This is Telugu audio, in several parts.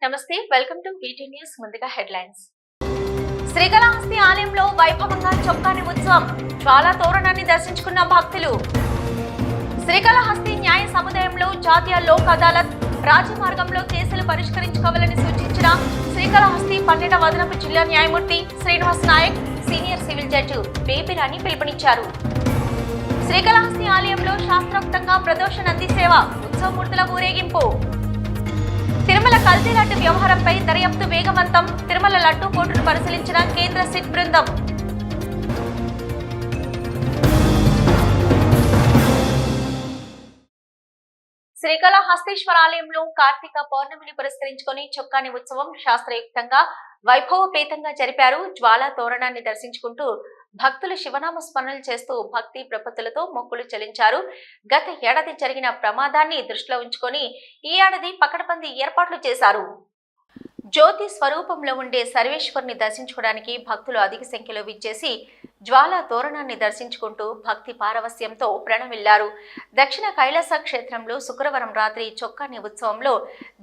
నమస్తే, వెల్కమ్ టు వీటీ న్యూస్. ముందుగా హెడ్లైన్స్. శ్రీకాళహస్తి ఆలయంలో వైభవంగా చొక్కాని ఉత్సవం, జ్వాలా తోరణాన్ని దర్శించుకున్న భక్తులు. శ్రీకాళహస్తి న్యాయ సముదాయంలో జాతీయ లోక్ అదాలత్ రాజ్య మార్గంలో కేసులు పరిష్కరించుకోవాలని సూచించిన శ్రీకాళహస్తి 12వ అదనపు జిల్లా న్యాయమూర్తి Srinivas Nayak senior civil judge Babyrani పిలుపునిచ్చారు. శ్రీకాళహస్తి ఆలయంలో శాస్త్రోక్తంగా ప్రదోష నంది సేవ, ఉత్సవమూర్తుల ఊరేగింపు. తిరుమల కల్తీ లడ్డు వ్యవహారంపై దర్యాప్తు వేగవంతం, తిరుమల లడ్డు కోర్టును పరిశీలించిన కేంద్ర సిట్ బృందం. శ్రీకాళహస్తీశ్వర ఆలయంలో కార్తీక పౌర్ణమిని పురస్కరించుకుని చొక్కాని ఉత్సవం శాస్త్రయుక్తంగా వైభవపేతంగా జరిపారు. జ్వాలా తోరణాన్ని దర్శించుకుంటూ భక్తులు శివనామ స్మరణలు చేస్తూ భక్తి ప్రపత్తులతో మొక్కులు చెల్లించారు. గత ఏడాది జరిగిన ప్రమాదాన్ని దృష్టిలో ఉంచుకొని ఈ ఏడాది పకడ్బందీ ఏర్పాట్లు చేశారు. జ్యోతి స్వరూపంలో ఉండే సర్వేశ్వరుని దర్శించుకోవడానికి భక్తులు అధిక సంఖ్యలో విచ్చేసి జ్వాలా తోరణాన్ని దర్శించుకుంటూ భక్తి పారవస్యంతో ప్రణమిల్లారు. దక్షిణ కైలాస క్షేత్రంలో శుక్రవారం రాత్రి చొక్కాని ఉత్సవంలో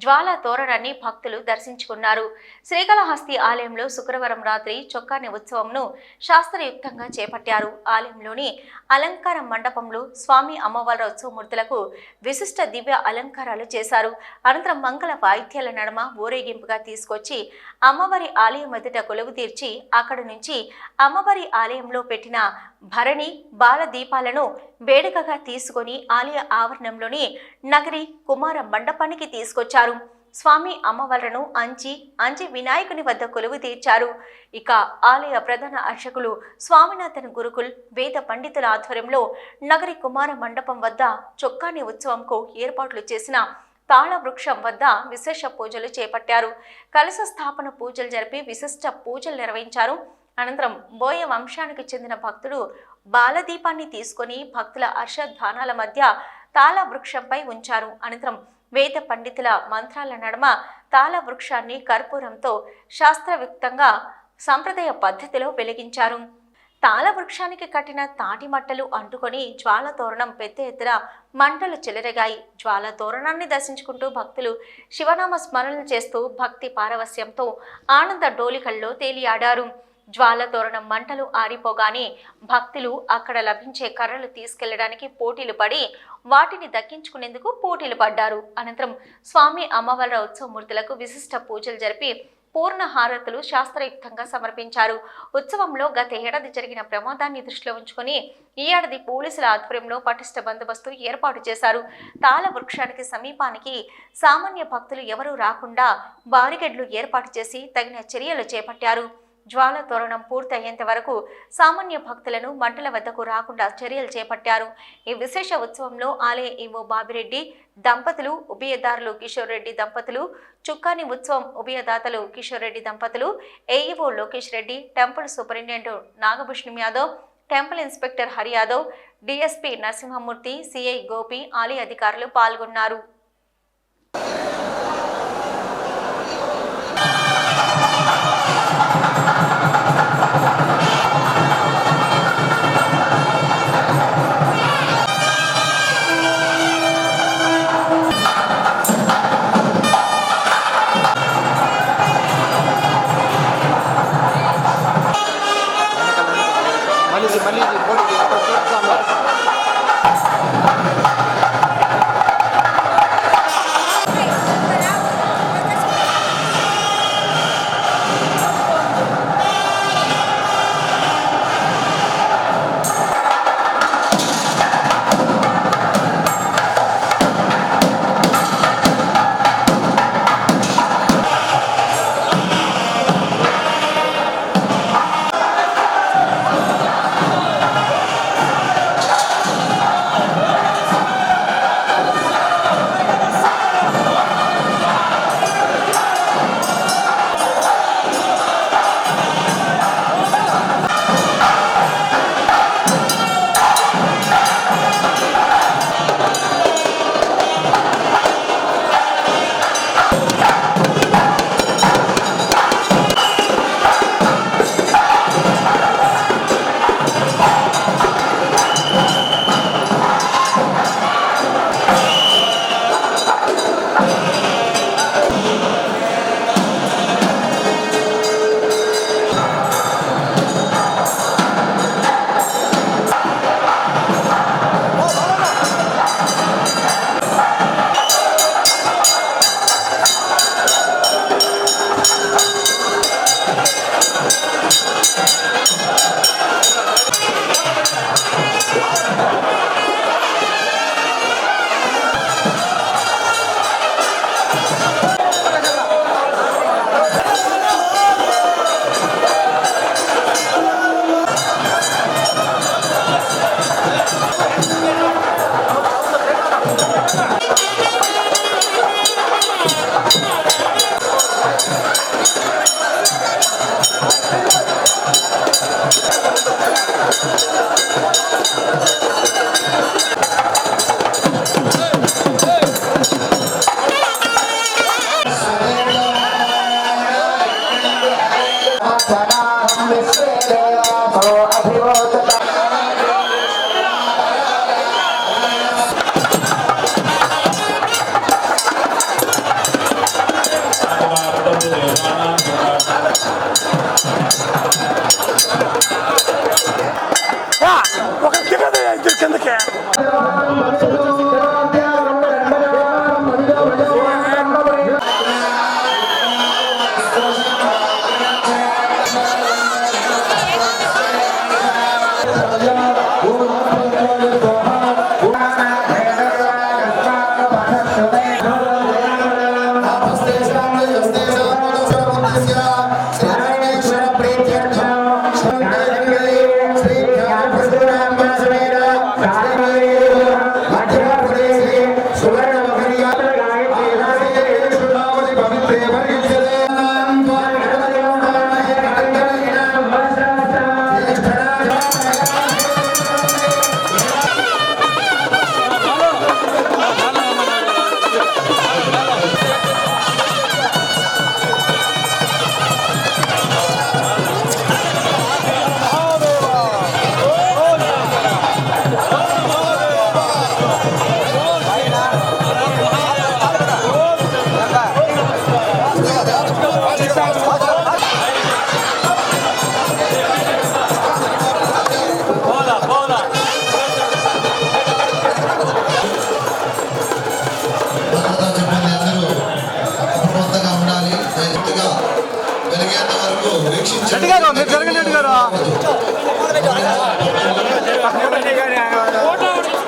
జ్వాలా తోరణాన్ని భక్తులు దర్శించుకున్నారు. శ్రీకాళహస్తి ఆలయంలో శుక్రవారం రాత్రి చొక్కాని ఉత్సవంను శాస్త్రయుక్తంగా చేపట్టారు. ఆలయంలోని అలంకార మండపంలో స్వామి అమ్మవార్ల ఉత్సవమూర్తులకు విశిష్ట దివ్య అలంకారాలు చేశారు. అనంతరం మంగళ వాయిద్యాల నడుమ ఊరేగింపుగా తీసుకొచ్చి అమ్మవారి ఆలయం ఎదుట కొలువు తీర్చి అక్కడి నుంచి అమ్మవారి ఆలయంలో పెట్టిన భరణి బాల దీపాలను వేడుకగా తీసుకొని ఆలయ ఆవరణంలోని నగరి కుమార మండపానికి తీసుకొచ్చారు. స్వామి అమ్మవార్లను అంచి వినాయకుని వద్ద కొలువు తీర్చారు. ఇక ఆలయ ప్రధాన అర్చకులు స్వామినాథన్ గురుకుల్ వేద పండితుల ఆధ్వర్యంలో నగరి కుమార మండపం వద్ద చొక్కాని ఉత్సవంకు ఏర్పాట్లు చేసిన తాళ వృక్షం వద్ద విశేష పూజలు చేపట్టారు. కలశ స్థాపన పూజలు జరిపి విశిష్ట పూజలు నిర్వహించారు. అనంతరం బోయ వంశానికి చెందిన భక్తుడు బాలదీపాన్ని తీసుకొని భక్తుల హర్షధ్వానాల మధ్య తాళ వృక్షంపై ఉంచారు. అనంతరం వేద పండితుల మంత్రాల నడుమ తాళ వృక్షాన్ని కర్పూరంతో శాస్త్రయుక్తంగా సంప్రదాయ పద్ధతిలో వెలిగించారు. తాళ వృక్షానికి కట్టిన తాటి మట్టలు అంటుకొని జ్వాల తోరణం పెద్ద ఎత్తున మంటలు చెలరేగాయి. జ్వాల తోరణాన్ని దర్శించుకుంటూ భక్తులు శివనామ స్మరణలు చేస్తూ భక్తి పారవస్యంతో ఆనంద డోలికల్లో తేలియాడారు. జ్వాల తోరణం మంటలు ఆరిపోగానే భక్తులు అక్కడ లభించే కర్రలు తీసుకెళ్లడానికి పోటీలు పడి వాటిని దక్కించుకునేందుకు పోటీలు పడ్డారు. అనంతరం స్వామి అమ్మవార్ల ఉత్సవమూర్తులకు విశిష్ట పూజలు జరిపి పూర్ణ హారతులు శాస్త్రయుక్తంగా సమర్పించారు. ఉత్సవంలో గత ఏడాది జరిగిన ప్రమాదాన్ని దృష్టిలో ఉంచుకొని ఈ ఏడాది పోలీసుల ఆధ్వర్యంలో పటిష్ట బందోబస్తు ఏర్పాటు చేశారు. తాళ వృక్షానికి సమీపానికి సామాన్య భక్తులు ఎవరూ రాకుండా బారిగేడ్లు ఏర్పాటు చేసి తగిన చర్యలు చేపట్టారు. జ్వాల తోరణం పూర్తయ్యేంత వరకు సామాన్య భక్తులను మంటల వద్దకు రాకుండా చర్యలు చేపట్టారు. ఈ విశేష ఉత్సవంలో ఆలయ ఈవో బాబిరెడ్డి దంపతులు, ఉభయదారులు కిషోర్ రెడ్డి దంపతులు, చుక్కాని ఉత్సవం ఉభయదాతలు కిషోర్ రెడ్డి దంపతులు, AEO Lokesh Reddy, temple superintendent Nagabhushanam Yadav, temple inspector Hari Yadav, DSP Narasimhamurthy, CI Gopi, ఆలయ అధికారులు పాల్గొన్నారు.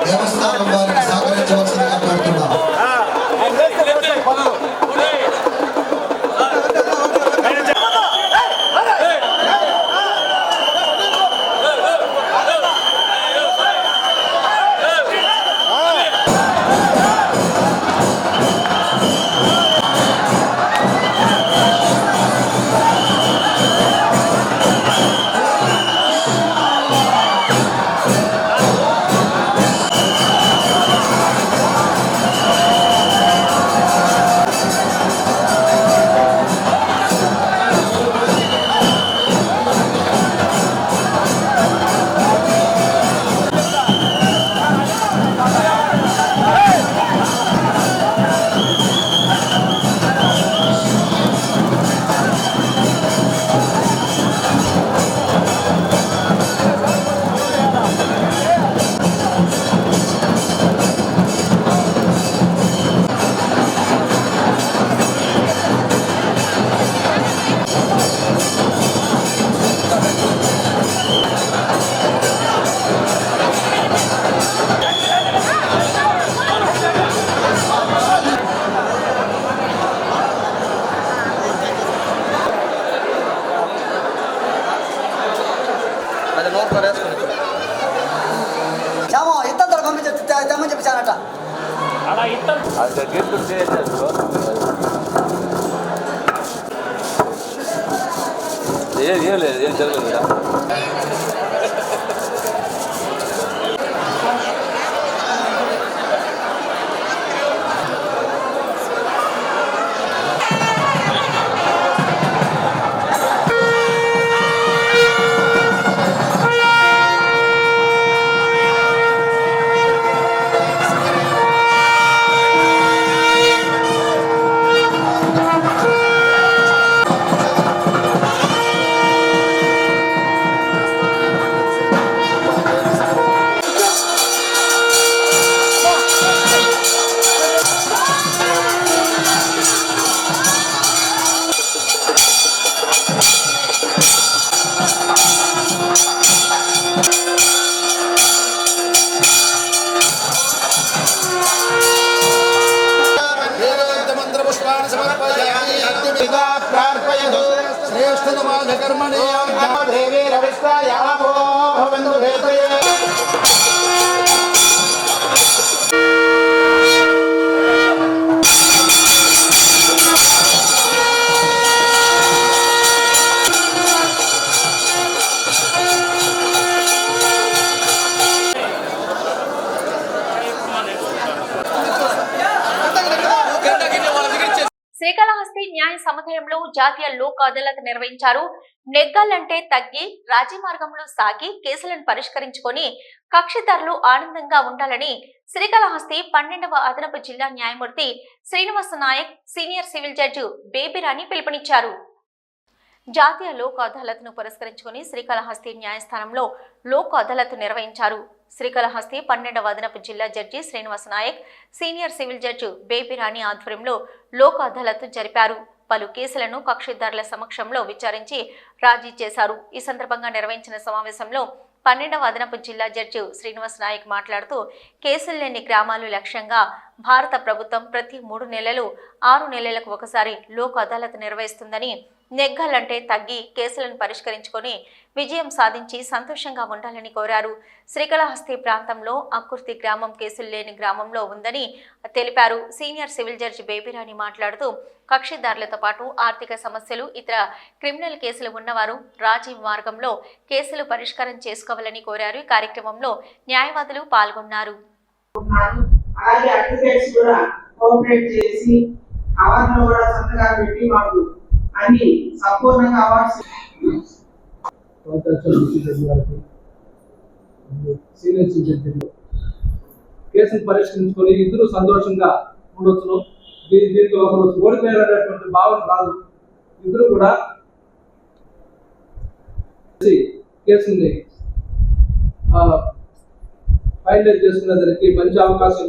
దేవస్థానం వారిని సహకరించవలసిందిగా కోరుతున్నాం. ఏం లేదు ఏం జరగలేదు. कर्मणि देवी रविष्टायामो भवन्तु भेतये శ్రీకాళహస్తి న్యాయ సముదాయంలో జాతీయ లోక్ అదాలత్ నిర్వహించారు. నెగ్గాలంటే తగ్గి రాజీ మార్గంలో సాగి కేసులను పరిష్కరించుకొని కక్షిదారులు ఆనందంగా ఉండాలని శ్రీకాళహస్తి 12వ అదనపు జిల్లా న్యాయమూర్తి Srinivasa Nayak, senior civil judge Babyrani పిలుపునిచ్చారు. జాతీయ లోక్ అదాలత్ను పురస్కరించుకుని శ్రీకాళహస్తి న్యాయస్థానంలో లోక్ అదాలత్ నిర్వహించారు. శ్రీకాళహస్తి 12వ అదనపు జిల్లా judge Srinivasa Nayak, senior civil judge Babyrani ఆధ్వర్యంలో లోక్ అదాలత్ జరిపారు. పలు కేసులను కక్షిదారుల సమక్షంలో విచారించి రాజీ చేశారు. ఈ సందర్భంగా నిర్వహించిన సమావేశంలో 12వ అదనపు జిల్లా జడ్జి శ్రీనివాస నాయక్ మాట్లాడుతూ, కేసులు లేని గ్రామాలు లక్ష్యంగా భారత ప్రభుత్వం ప్రతి 3 నెలలు 6 నెలలకు ఒకసారి లోక్ అదాలత్ నిర్వహిస్తుందని, నెగ్గాలంటే తగ్గి కేసులను పరిష్కరించుకొని విజయం సాధించి సంతోషంగా ఉండాలని కోరారు. శ్రీకాళహస్తి ప్రాంతంలో అక్కుర్తి గ్రామం కేసులు లేని గ్రామంలో ఉందని తెలిపారు. సీనియర్ సివిల్ జడ్జి బేబిరాణి మాట్లాడుతూ, కక్షిదారులతో పాటు ఆర్థిక సమస్యలు, ఇతర క్రిమినల్ కేసులు ఉన్నవారు రాజీ మార్గంలో కేసులు పరిష్కారం చేసుకోవాలని కోరారు. ఈ కార్యక్రమంలో న్యాయవాదులు పాల్గొన్నారు. అలాగే అడ్వకేట్స్ కూడా కోఆపరేట్ చేసి అవార్డులో కూడా సంతకాలు పెట్టి మాకు అన్ని సంపూర్ణంగా అవార్డ్స్ కేసును పరిష్కరించుకొని ఇద్దరు సంతోషంగా ఉండొచ్చును. దీంట్లో ఒకరు ఓడిపోయారనేటువంటి భావన రాదు. ఇద్దరు కూడా కేసుని ఫైనలైజ్ చేసుకునేదానికి మంచి అవకాశం.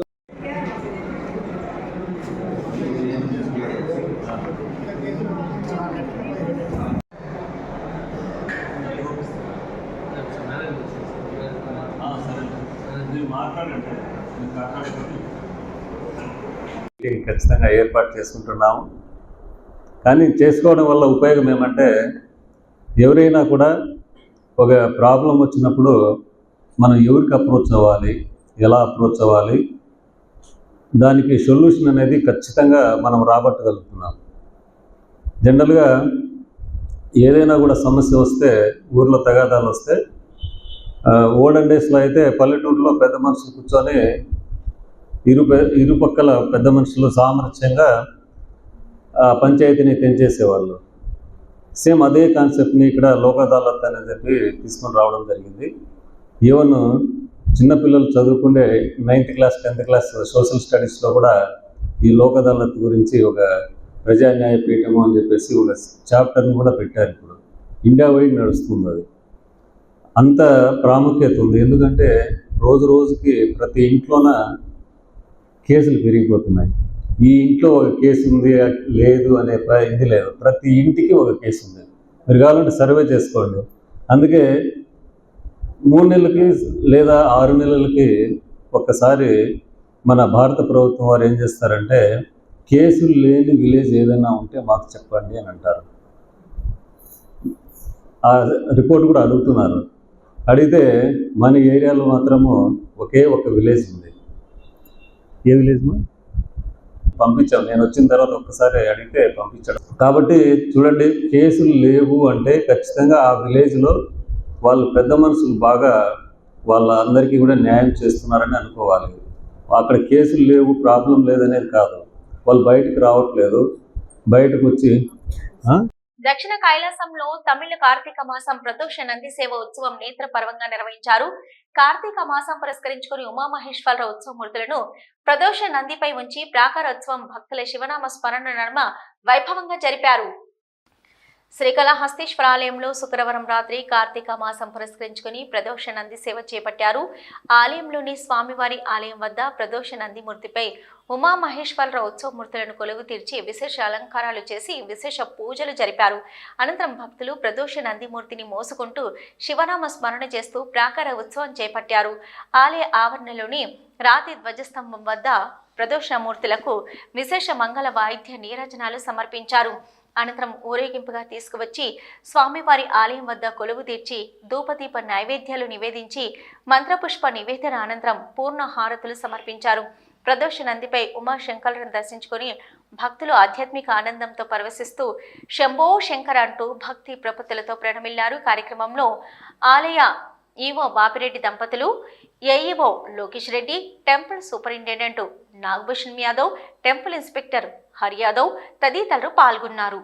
ఖచ్చితంగా ఏర్పాటు చేసుకుంటున్నాము. కానీ చేసుకోవడం వల్ల ఉపయోగం ఏమంటే, ఎవరైనా కూడా ఒక ప్రాబ్లం వచ్చినప్పుడు మనం ఎవరికి అప్రోచ్ అవ్వాలి, ఎలా అప్రోచ్ అవ్వాలి, దానికి సొల్యూషన్ అనేది ఖచ్చితంగా మనం రాబట్టగలుగుతున్నాం. జనరల్గా ఏదైనా కూడా సమస్య వస్తే, ఊర్లో తగాదాలు వస్తే, ఓల్డెన్ డేస్లో అయితే పల్లెటూరులో పెద్ద మనుషులు కూర్చొని ఇరుపక్కల పెద్ద మనుషులు సామరస్యంగా పంచాయతీని తెంచేసేవాళ్ళు. సేమ్ అదే కాన్సెప్ట్ని ఇక్కడ లోక్ అదాలత్ అని చెప్పి తీసుకొని రావడం జరిగింది. ఈవెన్ చిన్నపిల్లలు చదువుకునే 9th class 10th class social స్టడీస్లో కూడా ఈ లోక్ అదాలత్ గురించి ఒక ప్రజా న్యాయపీఠము అని చెప్పేసి ఒక చాప్టర్ని కూడా పెట్టారు. ఇప్పుడు ఇండియా వైడ్ నడుస్తుంది. అది అంత ప్రాముఖ్యత ఉంది. ఎందుకంటే రోజు రోజుకి ప్రతి ఇంట్లోన కేసులు పెరిగిపోతున్నాయి. ఈ ఇంట్లో ఒక కేసు ఉంది లేదు అనే ఇది లేదు, ప్రతి ఇంటికి ఒక కేసు ఉంది. మీరు కావాలంటే సర్వే చేసుకోండి. అందుకే 3 నెలలకి లేదా 6 నెలలకి ఒక్కసారి మన భారత ప్రభుత్వం వారు ఏం చేస్తారంటే, కేసులు లేని విలేజ్ ఏదైనా ఉంటే మాకు చెప్పండి అని అంటారు. ఆ రిపోర్ట్ కూడా అడుగుతున్నారు. అడిగితే మన ఏరియాలో మాత్రము ఒకే ఒక విలేజ్ ఉంది. ఏ విలేజ్ పంపించాం. నేను వచ్చిన తర్వాత ఒక్కసారి అడిగితే పంపించాడు. కాబట్టి చూడండి, కేసులు లేవు అంటే ఖచ్చితంగా ఆ విలేజ్లో వాళ్ళు పెద్ద మనుషులు బాగా వాళ్ళందరికీ కూడా న్యాయం చేస్తున్నారని అనుకోవాలి. అక్కడ కేసులు లేవు, ప్రాబ్లం లేదనేది కాదు. వాళ్ళు బయటకు రావట్లేదు. బయటకు వచ్చి దక్షిణ కైలాసంలో తమిళ కార్తీక మాసం ప్రదోష నంది సేవ ఉత్సవం నేత్ర పర్వంగా నిర్వహించారు. కార్తీక మాసం పురస్కరించుకుని ఉమామహేశ్వరరావు ఉత్సవమూర్తులను ప్రదోష నందిపై ఉంచి ప్రాకారోత్సవం భక్తుల శివనామ స్మరణ నడుమ వైభవంగా జరిపారు. శ్రీకాళహస్తీశ్వర ఆలయంలో శుక్రవారం రాత్రి కార్తీక మాసం పురస్కరించుకుని ప్రదోష నంది సేవ చేపట్టారు. ఆలయంలోని స్వామివారి ఆలయం వద్ద ప్రదోష నంది మూర్తిపై ఉమామహేశ్వరరావు ఉత్సవమూర్తులను కొలువు తీర్చి విశేష అలంకారాలు చేసి విశేష పూజలు జరిపారు. అనంతరం భక్తులు ప్రదోష నందిమూర్తిని మోసుకుంటూ శివనామ స్మరణ చేస్తూ ప్రాకార ఉత్సవం చేపట్టారు. ఆలయ ఆవరణలోని రాతి ధ్వజస్తంభం వద్ద ప్రదోషమూర్తులకు విశేష మంగళ వాయిద్య నీరాజనాలు సమర్పించారు. అనంతరం ఊరేగింపుగా తీసుకువచ్చి స్వామివారి ఆలయం వద్ద కొలువు తీర్చి ధూపదీప నైవేద్యాలు నివేదించి మంత్రపుష్ప నివేదన అనంతరం పూర్ణ హారతులు సమర్పించారు. ప్రదోష నందిపై ఉమాశంకరులను దర్శించుకుని భక్తులు ఆధ్యాత్మిక ఆనందంతో పరవశిస్తూ శంభో శంకర్ అంటూ భక్తి ప్రపత్తులతో ప్రణమిల్లారు. కార్యక్రమంలో ఆలయ ఈవో బాపిరెడ్డి దంపతులు, AEO Lokesh Reddy, temple superintendent Nagabhushan Yadav, temple inspector Hari Yadav తదితరులు పాల్గొన్నారు.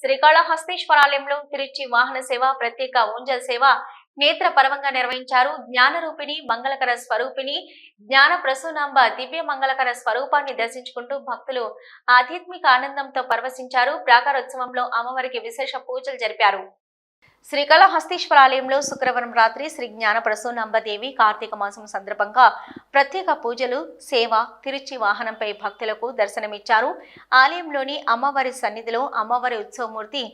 శ్రీకాళహస్తీశ్వరాలయంలో తిరుచి వాహన సేవ, ప్రత్యేక ఊంజల్ సేవ నేత్ర పరవంగా నిర్వహించారు. జ్ఞానరూపిణి మంగళకర స్వరూపిణి జ్ఞాన ప్రసూనాంబ దివ్య మంగళకర స్వరూపాన్ని దర్శించుకుంటూ భక్తులు ఆధ్యాత్మిక ఆనందంతో పరవశించారు. ప్రాకారోత్సవంలో అమ్మవారికి విశేష పూజలు జరిపారు. శ్రీకాళహస్తీశ్వరాలయంలో శుక్రవారం రాత్రి శ్రీ జ్ఞాన ప్రసూనాంబదేవి కార్తీక మాసం సందర్భంగా ప్రత్యేక పూజలు, సేవ, తిరుచి వాహనంపై భక్తులకు దర్శనమిచ్చారు. ఆలయంలోని అమ్మవారి సన్నిధిలో అమ్మవారి ఉత్సవమూర్తి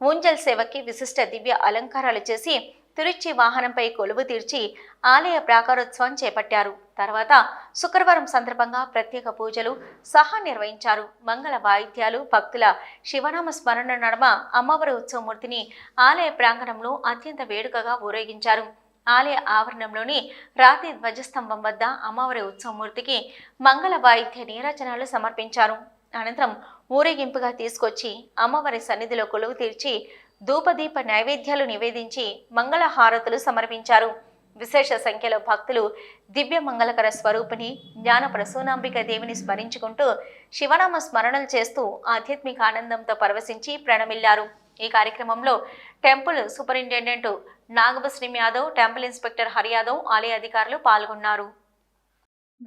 ఊంజల్ సేవకి విశిష్ట దివ్య అలంకారాలు చేసి తిరుచి వాహనంపై కొలువు తీర్చి ఆలయ ప్రాకారోత్సవం చేపట్టారు. తర్వాత శుక్రవారం సందర్భంగా ప్రత్యేక పూజలు సహా నిర్వహించారు. మంగళ వాయిద్యాలు, భక్తుల శివనామ స్మరణ నడమ అమ్మవారి ఉత్సవమూర్తిని ఆలయ ప్రాంగణంలో అత్యంత వేడుకగా ఊరేగించారు. ఆలయ ఆవరణంలోని రాతి ధ్వజస్తంభం వద్ద అమ్మవారి ఉత్సవమూర్తికి మంగళ వాయిద్య నీరాజనాలు సమర్పించారు. అనంతరం ఊరేగింపుగా తీసుకొచ్చి అమ్మవారి సన్నిధిలో కొలువు తీర్చి ధూపదీప నైవేద్యాలు నివేదించి మంగళ హారతులు సమర్పించారు. విశేష సంఖ్యలో భక్తులు దివ్య మంగళకర స్వరూపిణి జ్ఞాన ప్రసూనాంబిక దేవిని స్మరించుకుంటూ శివనామ స్మరణలు చేస్తూ ఆధ్యాత్మిక ఆనందంతో పరవశించి ప్రణమిల్లారు. ఈ కార్యక్రమంలో temple superintendent Nagabhushan Yadav, temple inspector Hari Yadav, ఆలయ అధికారులు పాల్గొన్నారు.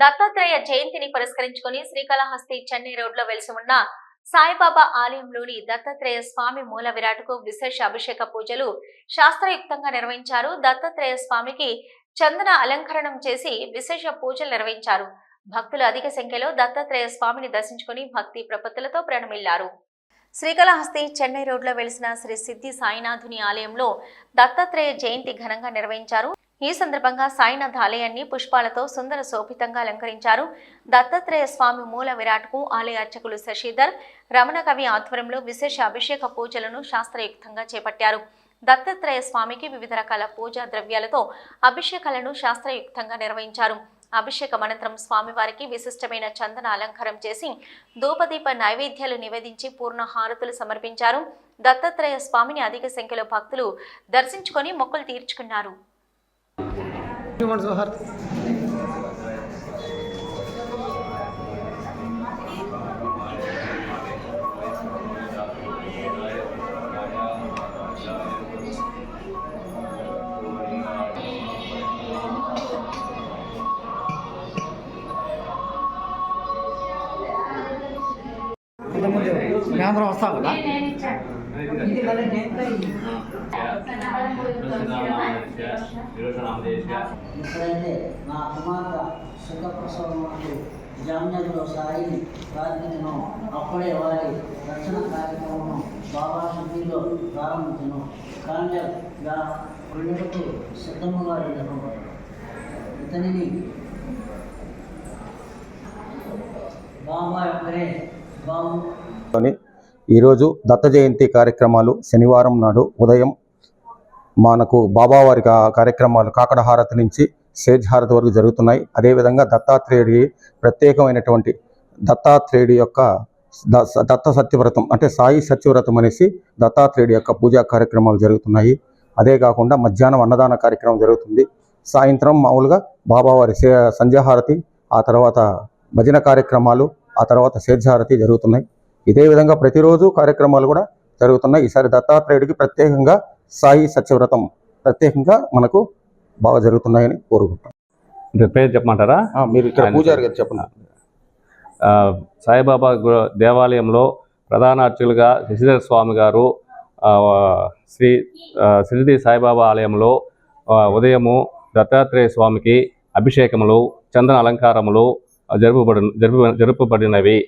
దత్తాత్రేయ జయంతిని పురస్కరించుకుని శ్రీకాళహస్తి చెన్నై రోడ్లో వెలిసి ఉన్న సాయిబాబా ఆలయంలోని దత్తాత్రేయ స్వామి మూల విరాట్కు విశేష అభిషేక పూజలు శాస్త్రయుక్తంగా నిర్వహించారు. దత్తాత్రేయ స్వామికి చందన అలంకరణం చేసి విశేష పూజలు నిర్వహించారు. భక్తులు అధిక సంఖ్యలో దత్తాత్రేయ స్వామిని దర్శించుకుని భక్తి ప్రపత్తులతో ప్రణమిల్లారు. శ్రీకాళహస్తి చెన్నై రోడ్లో వెలిసిన శ్రీ సిద్ధి సాయినాథుని ఆలయంలో దత్తాత్రేయ జయంతి ఘనంగా నిర్వహించారు. ఈ సందర్భంగా సాయినాథ్ ఆలయాన్ని పుష్పాలతో సుందర శోభితంగా అలంకరించారు. దత్తాత్రేయ స్వామి మూల విరాట్కు ఆలయ అర్చకులు శశిధర్, రమణ కవి ఆధ్వర్యంలో విశేష అభిషేక పూజలను శాస్త్రయుక్తంగా చేపట్టారు. దత్తాత్రేయ స్వామికి వివిధ రకాల పూజా ద్రవ్యాలతో అభిషేకాలను శాస్త్రయుక్తంగా నిర్వహించారు. అభిషేకం అనంతరం స్వామివారికి విశిష్టమైన చందన అలంకారం చేసి ధూపదీప నైవేద్యాలు నివేదించి పూర్ణ హారతులు సమర్పించారు. దత్తాత్రేయ స్వామిని అధిక సంఖ్యలో భక్తులు దర్శించుకొని మొక్కులు తీర్చుకున్నారు. సాయంత్రం వస్తాం కదా. ఇప్పుడైతే నా కుమార్తె సుఖప్రసవం జామ్నగర్లో సాయి ప్రార్థించను. అప్పుడే వారి రక్షణ కార్యక్రమం బాబా శుద్ధిలో ప్రారంభించను. కాండల్గా రెండుకు సిద్ధముగా ఉండను. ఇతనిని బాబా యొక్కరే బాబు. ఈరోజు దత్త జయంతి కార్యక్రమాలు శనివారం నాడు ఉదయం మనకు బాబావారి కార్యక్రమాలు కాకడ హారతి నుంచి సేజ్ హారతి వరకు జరుగుతున్నాయి. అదేవిధంగా దత్తాత్రేయుడి ప్రత్యేకమైనటువంటి దత్తాత్రేయుడి యొక్క దత్త సత్యవ్రతం అంటే సాయి సత్యవ్రతం అనేసి దత్తాత్రేయుడి యొక్క పూజా కార్యక్రమాలు జరుగుతున్నాయి. అదే కాకుండా మధ్యాహ్నం అన్నదాన కార్యక్రమం జరుగుతుంది. సాయంత్రం మామూలుగా బాబావారి సంధ్యాహారతి, ఆ తర్వాత భజన కార్యక్రమాలు, ఆ తర్వాత సేజ్ హారతి జరుగుతున్నాయి. ఇదే విధంగా ప్రతిరోజు కార్యక్రమాలు కూడా జరుగుతున్నాయి. ఈసారి దత్తాత్రేయుడికి ప్రత్యేకంగా సాయి సత్యవ్రతం ప్రత్యేకంగా మనకు బాగా జరుగుతున్నాయని కోరుకుంటాం. పేరు చెప్పమంటారా? మీరు ఇక్కడ పూజారి గారు చెప్పండి. సాయిబాబా దేవాలయంలో ప్రధాన అర్చకులుగా శశిధర స్వామి గారు శ్రీ షిరిడి సాయిబాబా ఆలయంలో ఉదయము దత్తాత్రేయ స్వామికి అభిషేకములు, చందన అలంకారములు జరుపబడినవి.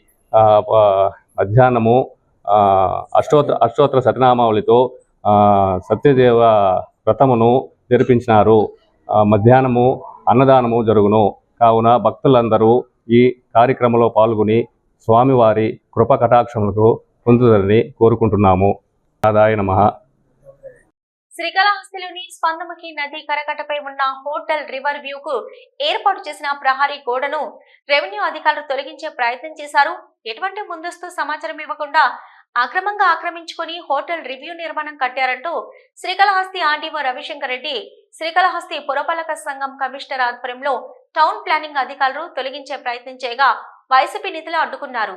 మధ్యాహ్నము అష్టోత్తర సతనామావళితో సత్యదేవ వ్రతమును జరిపించినారు. మధ్యాహ్నము అన్నదానము జరుగును. కావున భక్తులందరూ ఈ కార్యక్రమంలో పాల్గొని స్వామివారి కృప కటాక్షములకు పొందుతారని కోరుకుంటున్నాము. ఆదాయ నమః. శ్రీకాళహస్తిలోని స్పందముఖి నది కరకట్టపై ఉన్న హోటల్ రివర్ వ్యూకు ఏర్పాటు చేసిన ప్రహరీ గోడను రెవెన్యూ అధికారులు తొలగించే ప్రయత్నం చేశారు. ఎటువంటి ముందస్తు సమాచారం ఇవ్వకుండా అక్రమంగా ఆక్రమించుకుని హోటల్ రివ్యూ నిర్మాణం కట్టారంటూ శ్రీకాళహస్తి ఆర్డీఓ రవిశంకర్ రెడ్డి శ్రీకాళహస్తి పురపాలక సంఘం కమిషనర్ ఆధ్వర్యంలో టౌన్ ప్లానింగ్ అధికారులు తొలగించే ప్రయత్నం చేయగా వైసీపీ నేతలు అడ్డుకున్నారు.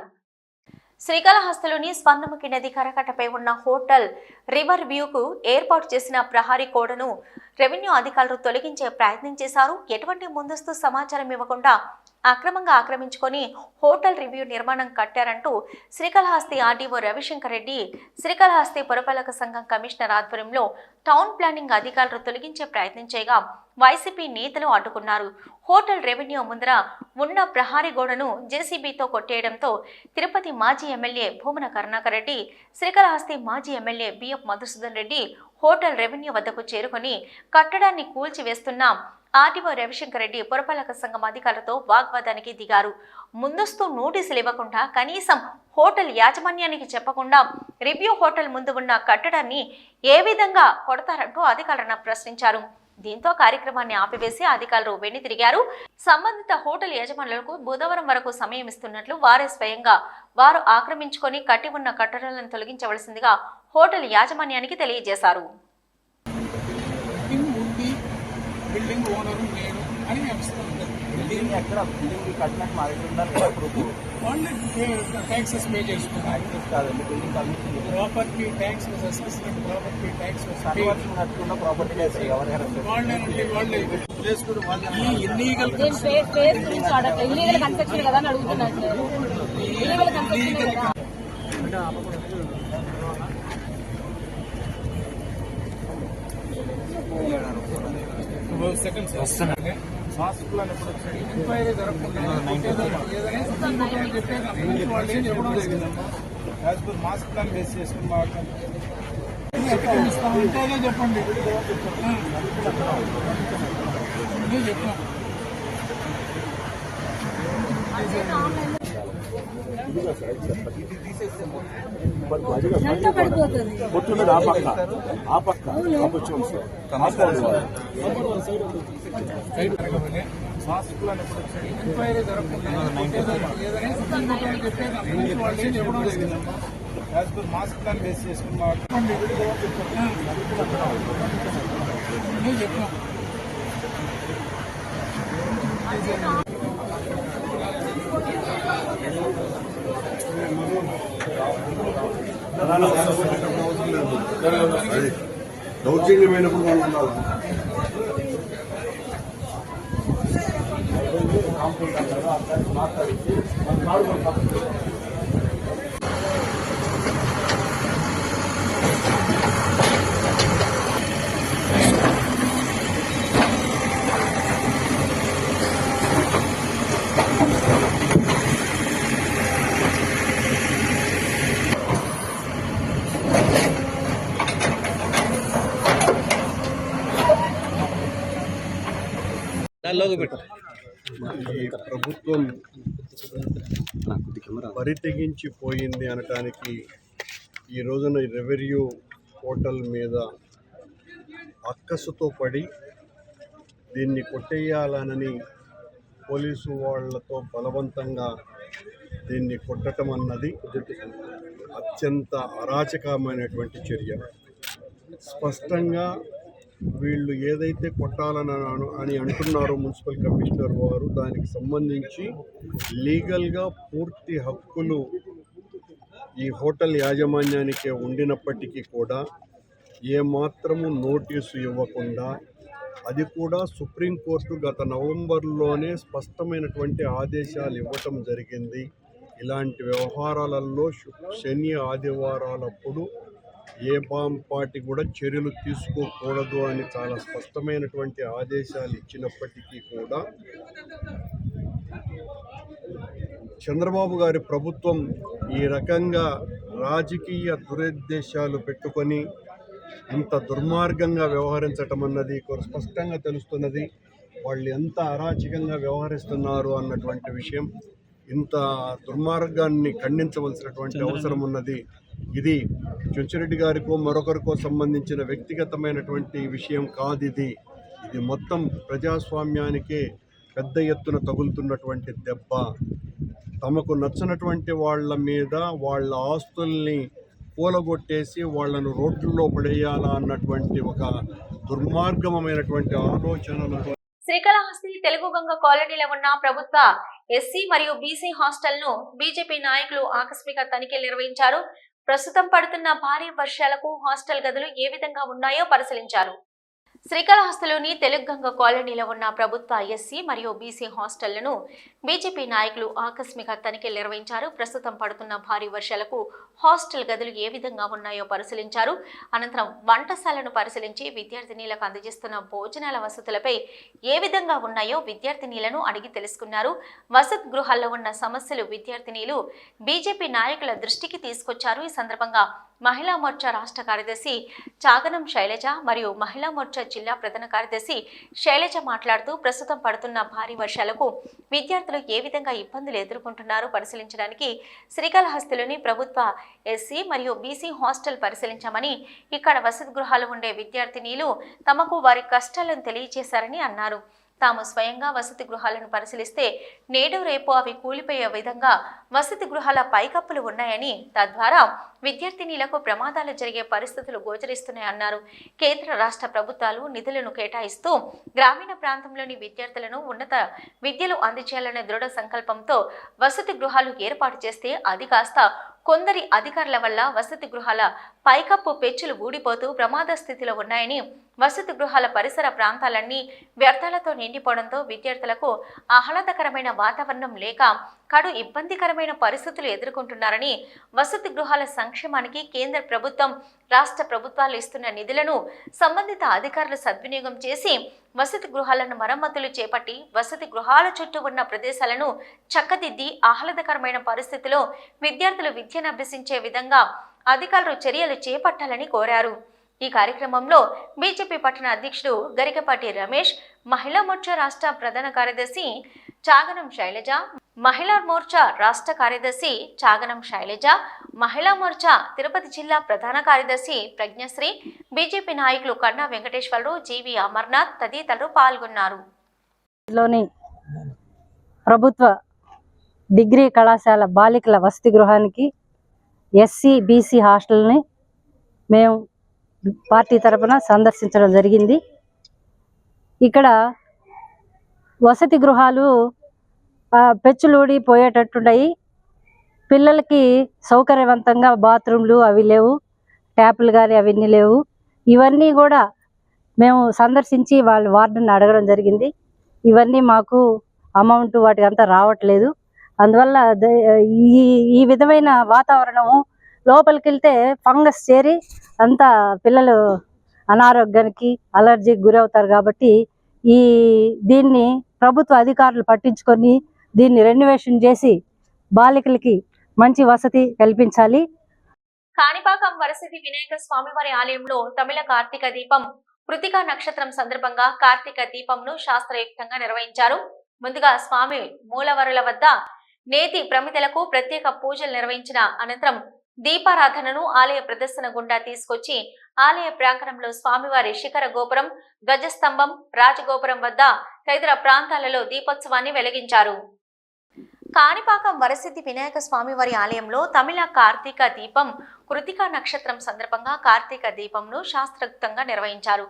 శ్రీకాళహస్తిలోని స్పందముఖి నది కరకట్టపై ఉన్న హోటల్ రివర్ వ్యూకు ఏర్పాటు చేసిన ప్రహరీ గోడను రెవెన్యూ అధికారులు తొలగించే ప్రయత్నం చేశారు. ఎటువంటి ముందస్తు సమాచారం ఇవ్వకుండా అక్రమంగా ఆక్రమించుకొని హోటల్ రివ్యూ నిర్మాణం కట్టారంటూ శ్రీకాళహస్తి ఆర్డీఓ రవిశంకర్ రెడ్డి శ్రీకాళహస్తి పురపాలక సంఘం కమిషనర్ ఆధ్వర్యంలో టౌన్ ప్లానింగ్ అధికారులు తొలగించే ప్రయత్నం చేయగా వైసీపీ నేతలు అడ్డుకున్నారు. హోటల్ రెవెన్యూ ముందర ఉన్న ప్రహరీ గోడను జేసీబీతో కొట్టేయడంతో తిరుపతి మాజీ ఎమ్మెల్యే భూమన కరుణాకర్ రెడ్డి, శ్రీకాళహస్తి మాజీ MLA BF Madhusudan Reddy hotel revenue వద్దకు చేరుకొని కట్టడాన్ని కూల్చివేస్తున్న ఆర్డీఓ రవిశంకర్ రెడ్డి పురపాలక సంఘం అధికారులతో వాగ్వాదానికి దిగారు. ముందస్తు నోటీసులు ఇవ్వకుండా కనీసం హోటల్ యాజమాన్యానికి చెప్పకుండా రివ్యూ హోటల్ ముందు ఉన్న కట్టడాన్ని ఏ విధంగా కొడతారంటూ అధికారులను ప్రశ్నించారు. దీంతో కార్యక్రమాన్ని ఆపివేసి అధికారులు వెనుతిరిగారు. సంబంధిత హోటల్ యజమానులకు బుధవారం వరకు సమయం ఇస్తున్నట్లు వారే స్వయంగా వారు ఆక్రమించుకొని కట్టి ఉన్న కట్టడాలను తొలగించవలసిందిగా హోటల్ యాజమాన్యానికి తెలియజేశారు. బిల్డింగ్ ఓనరు నేను అని అనిపిస్తుంది. బిల్డింగ్ ఎక్కడ బిల్డింగ్ కట్టినట్టు మా దగ్గర ఉండాలి కదా ప్రూఫ్. వాళ్ళు ట్యాక్సెస్ పే చేసుకున్నారు కాదండి. Building commission property tax assessment property tax కట్టుకున్న ప్రాపర్టీ ట్యాక్స్ ఎవరైనా వాళ్ళేనంటే వాళ్ళే ప్లేస్ కూడా వాళ్ళు ఇల్లీగల్ కన్స్ట్రక్షన్ కదా అని అడుగుతున్నారు. సెకండ్స్ వస్తున్నాయి. మాస్టర్ ప్లాన్ ఎప్పుడు వచ్చాయి? ఎంక్వైరీ జరగకుండా as per master plan base చేసుకుని మాట్లాడుతాం. ఉంటేనే చెప్పండి. చెప్తాం పొట్టున్నది ఆ పక్క మాస్టర్ ప్లాన్ ఎప్పుడు వచ్చాయి? ఎంక్వైరీ జరగకుండా as per master plan base చేసుకుని మాట్లాడుకోండి. చెప్తాం దౌర్జన్యమైనప్పుడు మాట్లాడి ఈ ప్రభుత్వం బరితెగించిపోయింది అనటానికి ఈ రోజున రెవెన్యూ పోర్టల్ మీద అక్కసుతో పడి దీన్ని కొట్టేయాలనని పోలీసు వాళ్ళతో బలవంతంగా దీన్ని కొట్టడం అన్నది అత్యంత అరాచకమైనటువంటి చర్య. స్పష్టంగా వీళ్ళు ఏదైతే కొట్టాలని అంటున్నారో మున్సిపల్ కమిషనర్ వారు, దానికి సంబంధించి లీగల్గా పూర్తి హక్కులు ఈ హోటల్ యాజమాన్యానికే ఉండినప్పటికీ కూడా ఏమాత్రము నోటీసు ఇవ్వకుండా, అది కూడా సుప్రీంకోర్టు గత నవంబర్లోనే స్పష్టమైనటువంటి ఆదేశాలు ఇవ్వటం జరిగింది. ఇలాంటి వ్యవహారాలలో శని ఆదివారాలప్పుడు ఏ పార్టీ కూడా చర్యలు తీసుకోకూడదు అని చాలా స్పష్టమైనటువంటి ఆదేశాలు ఇచ్చినప్పటికీ కూడా చంద్రబాబు గారి ప్రభుత్వం ఈ రకంగా రాజకీయ దురుద్దేశాలు పెట్టుకొని ఇంత దుర్మార్గంగా వ్యవహరించటం అన్నది స్పష్టంగా తెలుస్తున్నది. వాళ్ళు ఎంత అరాచకంగా వ్యవహరిస్తున్నారు అన్నటువంటి విషయం, ఇంత దుర్మార్గాన్ని ఖండించవలసినటువంటి అవసరం ఉన్నది. ఇది చెంచురెడ్డి గారికో మరొకరికో సంబంధించిన వ్యక్తిగతమైనటువంటి విషయం కాదు. ఇది మొత్తం ప్రజాస్వామ్యానికే పెద్ద ఎత్తున తగులుతున్నటువంటి దెబ్బ. తమకు నచ్చినటువంటి వాళ్ళ మీద వాళ్ళ ఆస్తుల్ని కూలగొట్టేసి వాళ్ళను రోడ్లలో పడేయాలా అన్నటువంటి ఒక దుర్మార్గమైనటువంటి ఆలోచనలు. శ్రీకాళహస్తి తెలుగు గంగ కాలనీలో ఉన్న ప్రభుత్వ ఎస్సీ మరియు బీసీ హాస్టల్ను బీజేపీ నాయకులు ఆకస్మిక తనిఖీలు నిర్వహించారు. ప్రస్తుతం పడుతున్న భారీ వర్షాలకు హాస్టల్ గదులు ఏ విధంగా ఉన్నాయో పరిశీలించారు. శ్రీకాళహస్తిలోని తెలుగు గంగ కాలనీలో ఉన్న ప్రభుత్వ ఎస్సీ మరియు బీసీ హాస్టళ్లను బీజేపీ నాయకులు ఆకస్మిక తనిఖీలు నిర్వహించారు. ప్రస్తుతం పడుతున్న భారీ వర్షాలకు హాస్టల్ గదులు ఏ విధంగా ఉన్నాయో పరిశీలించారు. అనంతరం వంటశాలను పరిశీలించి విద్యార్థినీలకు అందజేస్తున్న భోజనాల వసతులపై ఏ విధంగా ఉన్నాయో విద్యార్థినీలను అడిగి తెలుసుకున్నారు. వసతి గృహాల్లో ఉన్న సమస్యలు విద్యార్థినీలు బీజేపీ నాయకుల దృష్టికి తీసుకొచ్చారు. ఈ సందర్భంగా మహిళా మోర్చా రాష్ట్ర కార్యదర్శి చాగనం శైలజ మరియు మహిళా మోర్చా జిల్లా ప్రధాన కార్యదర్శి శైలజ మాట్లాడుతూ ప్రస్తుతం పడుతున్న భారీ వర్షాలకు విద్యార్థులు ఏ విధంగా ఇబ్బందులు ఎదుర్కొంటున్నారో పరిశీలించడానికి శ్రీకాళహస్తిలోని ప్రభుత్వ ఎస్సీ మరియు బీసీ హాస్టల్ పరిశీలించామని, ఇక్కడ వసతి గృహాలు ఉండే విద్యార్థినీలు తమకు వారి కష్టాలను తెలియజేశారని అన్నారు. తాము స్వయంగా వసతి గృహాలను పరిశీలిస్తే నేడు రేపు అవి కూలిపోయే విధంగా వసతి గృహాల పైకప్పులు ఉన్నాయని, తద్వారా విద్యార్థినీలకు ప్రమాదాలు జరిగే పరిస్థితులు గోచరిస్తున్నాయన్నారు. కేంద్ర రాష్ట్ర ప్రభుత్వాలు నిధులను కేటాయిస్తూ గ్రామీణ ప్రాంతంలోని విద్యార్థులను ఉన్నత విద్యలు అందజేయాలనే దృఢ సంకల్పంతో వసతి గృహాలు ఏర్పాటు చేస్తే అది కాస్త కొందరి అధికారుల వల్ల వసతి గృహాల పైకప్పు పెచ్చులు ఊడిపోతూ ప్రమాద స్థితిలో ఉన్నాయని, వసతి గృహాల పరిసర ప్రాంతాలన్నీ వ్యర్థాలతో నిండిపోవడంతో విద్యార్థులకు ఆహ్లాదకరమైన వాతావరణం లేక కడు ఇబ్బందికరమైన పరిస్థితులు ఎదుర్కొంటున్నారని, వసతి గృహాల సంక్షేమానికి కేంద్ర ప్రభుత్వం రాష్ట్ర ప్రభుత్వాలు ఇస్తున్న నిధులను సంబంధిత అధికారులు సద్వినియోగం చేసి వసతి గృహాలను మరమ్మతులు చేపట్టి వసతి గృహాల చుట్టూ ఉన్న ప్రదేశాలను చక్కదిద్ది ఆహ్లాదకరమైన పరిస్థితిలో విద్యార్థులు విద్యను అభ్యసించే విధంగా అధికారులు చర్యలు చేపట్టాలని కోరారు. ఈ కార్యక్రమంలో బీజేపీ పట్టణ అధ్యక్షుడు గరికపాటి రమేష్, మహిళా మోర్చా రాష్ట్ర ప్రధాన కార్యదర్శి చాగనం శైలజ, మహిళా మోర్చా రాష్ట్ర కార్యదర్శి చాగనం శైలజ, మహిళా మోర్చా తిరుపతి జిల్లా ప్రధాన కార్యదర్శి ప్రజ్ఞశ్రీ, బీజేపీ నాయకులు కన్నా వెంకటేశ్వరరావు, జీవి అమర్నాథ్ తదితరులు పాల్గొన్నారు. ప్రభుత్వ డిగ్రీ కళాశాల బాలికల వసతి గృహానికి ఎస్సీ బీసీ హాస్టల్ని మేము పార్టీ తరపున సందర్శించడం జరిగింది. ఇక్కడ వసతి గృహాలు పెచ్చులూడి పోయేటట్టున్నాయి. పిల్లలకి సౌకర్యవంతంగా బాత్రూమ్లు అవి లేవు, ట్యాపులు కానీ అవన్నీ లేవు. ఇవన్నీ కూడా మేము సందర్శించి వాళ్ళ వార్డుని అడగడం జరిగింది. ఇవన్నీ మాకు అమౌంట్ వాటికి అంతా రావట్లేదు. అందువల్ల ఈ విధమైన వాతావరణము లోపలికి వెళ్తే ఫంగస్ చేరి అంతా పిల్లలు అనారోగ్యానికి అలర్జీకి గురవుతారు. కాబట్టి దీన్ని ప్రభుత్వ అధికారులు పట్టించుకొని దీన్ని రెన్యువేషన్ చేసి బాలికలకి మంచి వసతి కల్పించాలి. కాణిపాకం వరసిద్ధి వినాయక స్వామివారి ఆలయంలో తమిళ కార్తీక దీపం కృతికా నక్షత్రం సందర్భంగా కార్తీక దీపంను శాస్త్రయుక్తంగా నిర్వహించారు. ముందుగా స్వామి మూలవరుల వద్ద నేతి ప్రమిదలకు ప్రత్యేక పూజలు నిర్వహించిన అనంతరం దీపారాధనను ఆలయ ప్రదర్శన గుండా తీసుకొచ్చి ఆలయ ప్రాంగణంలో స్వామివారి శిఖర గోపురం, ధ్వజస్తంభం, రాజగోపురం వద్ద తదితర ప్రాంతాలలో దీపోత్సవాన్ని వెలిగించారు. కాణిపాకం వరసిద్ధి వినాయక స్వామివారి ఆలయంలో తమిళ కార్తీక దీపం కృతికా నక్షత్రం సందర్భంగా కార్తీక దీపంను శాస్త్రోక్తంగా నిర్వహించారు.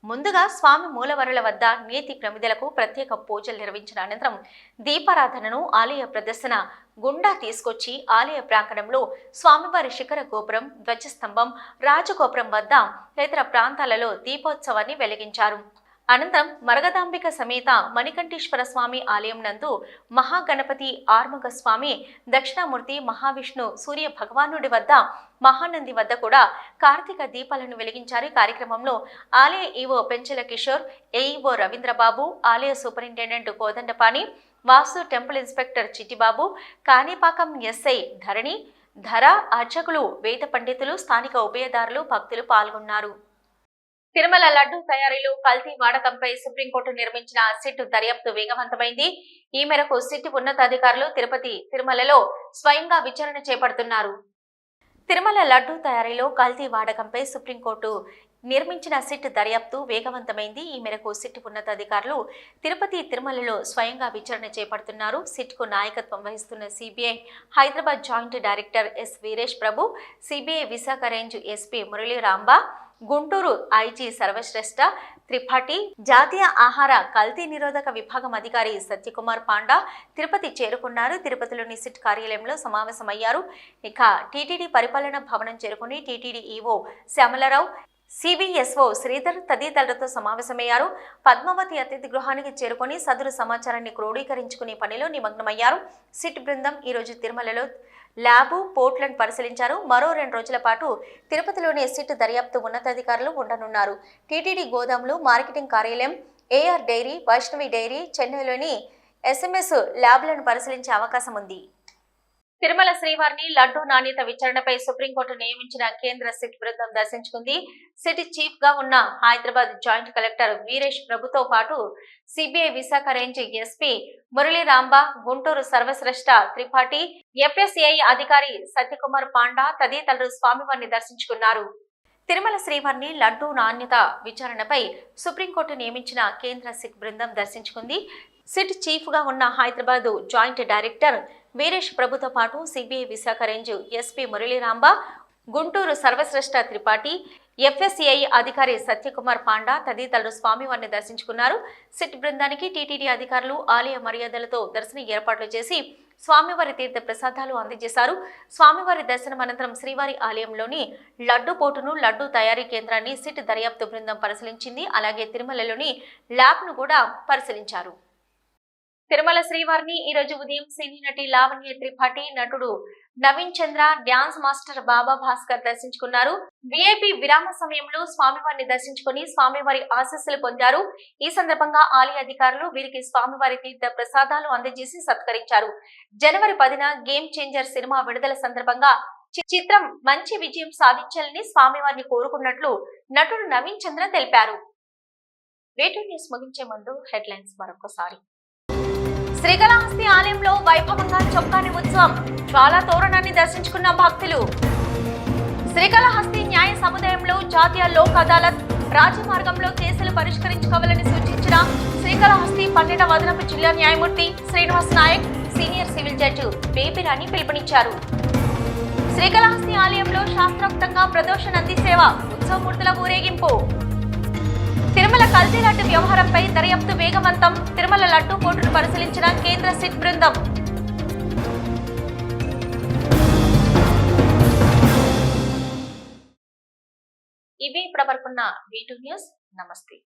ముందుగా స్వామి మూలవరుల వద్ద నేతి ప్రమిదలకు ప్రత్యేక పూజలు నిర్వహించిన అనంతరం దీపారాధనను ఆలయ ప్రదర్శన గుండా తీసుకొచ్చి ఆలయ ప్రాంగణంలో స్వామివారి శిఖర గోపురం, ధ్వజస్తంభం, రాజగోపురం వద్ద తదితర ప్రాంతాలలో దీపోత్సవాన్ని వెలిగించారు. అనంతరం మరగదాంబిక సమేత మణికంఠేశ్వర స్వామి ఆలయం నందు మహాగణపతి, ఆర్ముగ స్వామి, దక్షిణామూర్తి, మహావిష్ణు, సూర్య భగవానుడి వద్ద, మహానంది వద్ద కూడా కార్తీక దీపాలను వెలిగించారు. కార్యక్రమంలో ఆలయ ఈవో పెంచల కిషోర్, ఏఈఓ రవీంద్రబాబు, ఆలయ superintendent Kodandapani, Vasu temple inspector Chittibabu, Kanipakam SI Dharani, ధర, అర్చకులు, వేద పండితులు, స్థానిక ఉభయదారులు, భక్తులు పాల్గొన్నారు. తిరుమల లడ్డూ తయారీలో కల్తీ వాడకంపై సుప్రీంకోర్టు నిర్మించిన సిట్ దర్యాప్తు వేగవంతమైంది. ఈ మేరకు సిట్ ఉన్నతాధికారులు తిరుపతి, తిరుమలలో స్వయంగా విచారణ చేపడుతున్నారు. తిరుమల లడ్డూ తయారీలో కల్తీ వాడకంపై సుప్రీంకోర్టు నిర్మించిన సిట్ దర్యాప్తు వేగవంతమైంది. ఈ మేరకు సిట్ ఉన్నతాధికారులు తిరుపతి, తిరుమలలో స్వయంగా విచారణ చేపడుతున్నారు. సిట్కు నాయకత్వం వహిస్తున్న CBI Hyderabad joint director S Veeresh Prabhu, CBI Visakha range SP Murali Ramba, Guntur IG Sarvashreshtha Tripathi, జాతీయ ఆహార కల్తీ నిరోధక విభాగం అధికారి సత్యకుమార్ పాండా తిరుపతి చేరుకున్నారు. తిరుపతిలోని సిట్ కార్యాలయంలో సమావేశమయ్యారు. ఇక టీటీడీ పరిపాలనా భవనం చేరుకుని టీటీడీ ఈవో శ్యామలరావు, సిబిఎస్ఓ శ్రీధర్ తదితరులతో సమావేశమయ్యారు. పద్మావతి అతిథి గృహానికి చేరుకుని సదరు సమాచారాన్ని క్రోడీకరించుకునే పనిలో నిమగ్నమయ్యారు. సిట్ బృందం ఈరోజు తిరుమలలో ల్యాబు, పోర్ట్లను పరిశీలించారు. మరో 2 రోజుల పాటు తిరుపతిలోని సిట్ దర్యాప్తు ఉన్నతాధికారులు ఉండనున్నారు. టీటీడీ గోదాములు, మార్కెటింగ్ కార్యాలయం, ఏఆర్ డైరీ, వైష్ణవి డైరీ, చెన్నైలోని ఎస్ఎంఎస్ ల్యాబ్లను పరిశీలించే అవకాశం ఉంది. తిరుమల శ్రీవారిని లడ్డూ నాణ్యత విచారణపై సుప్రీంకోర్టు నియమించిన కేంద్ర సిట్ బృందం దర్శించుకుంది. సిట్ చీఫ్ గా ఉన్న హైదరాబాద్ జాయింట్ కలెక్టర్ వీరేష్ ప్రభుతో పాటు CBI Visakha range SP Murali Ramba, Guntur Sarvashreshtha Tripathi, FSI అధికారి సత్యకుమార్ పాండా తదితరులు స్వామివారిని దర్శించుకున్నారు. తిరుమల శ్రీవారిని లడ్డూ నాణ్యత విచారణపై సుప్రీంకోర్టు నియమించిన కేంద్ర సిట్ బృందం దర్శించుకుంది. సిట్ చీఫ్ గా ఉన్న హైదరాబాద్ జాయింట్ డైరెక్టర్ వీరేష్ ప్రభుతో పాటు CBI Visakha range SP Murali Ramba, Guntur Sarvashreshtha Tripathi, FSI అధికారి సత్యకుమార్ పాండా తదితరులు స్వామివారిని దర్శించుకున్నారు. సిట్ బృందానికి టీటీడీ అధికారులు ఆలయ మర్యాదలతో దర్శన ఏర్పాట్లు చేసి స్వామివారి తీర్థ ప్రసాదాలు అందజేశారు. స్వామివారి దర్శనం అనంతరం శ్రీవారి ఆలయంలోని లడ్డు పోటును, లడ్డు తయారీ కేంద్రాన్ని సిట్ దర్యాప్తు బృందం పరిశీలించింది. అలాగే తిరుమలలోని ల్యాబ్ను కూడా పరిశీలించారు. తిరుమల శ్రీవారిని ఈ రోజు ఉదయం సినీ నటి లావణ్య త్రిపాఠి, నటుడు నవీన్ చంద్ర, డ్యాన్స్ మాస్టర్ బాబా భాస్కర్ దర్శించుకున్నారు. విఐపి విరామ సమయంలో స్వామివారిని దర్శించుకుని స్వామివారి ఆశీస్సులు పొందారు. ఈ సందర్భంగా ఆలయ అధికారులు వీరికి స్వామివారి తీర్థ ప్రసాదాలు అందజేసి సత్కరించారు. జనవరి 10న గేమ్ చేంజర్ సినిమా విడుదల సందర్భంగా చిత్రం మంచి విజయం సాధించాలని స్వామివారిని కోరుకున్నట్లు నటుడు నవీన్ చంద్ర తెలిపారు. వేటూ న్యూస్ ముగించే ముందు హెడ్లైన్స్ మరొకసారి. శ్రీకాళహస్తి ఆలయంలో వైభవంగా చొక్కాని ఉత్సవం, జ్వాలా తోరణాన్ని దర్శించుకున్న భక్తులు. శ్రీకాళహస్తి న్యాయ సముదాయంలో జాతీయ లోక్ అదాలత్, రాజమార్గంలో కేసులు పరిష్కరించుకోవాలని సూచించిన శ్రీకాళహస్తి 12వ అదనపు జిల్లా న్యాయమూర్తి Srinivas Nayak, senior civil judge Babyrani పిలుపునిచ్చారు. శ్రీకాళహస్తి ఆలయంలో శాస్త్రోక్తంగా ప్రదోష నంది సేవ, ఉత్సవమూర్తుల ఊరేగింపు. తిరుమల కల్తీ లడ్డు వ్యవహారంపై దర్యాప్తు వేగవంతం, తిరుమల లడ్డూ పోటును పరిశీలించిన కేంద్ర సిట్ బృందం. ఇవి ఇప్పటివరకున్న V2 న్యూస్. నమస్తే.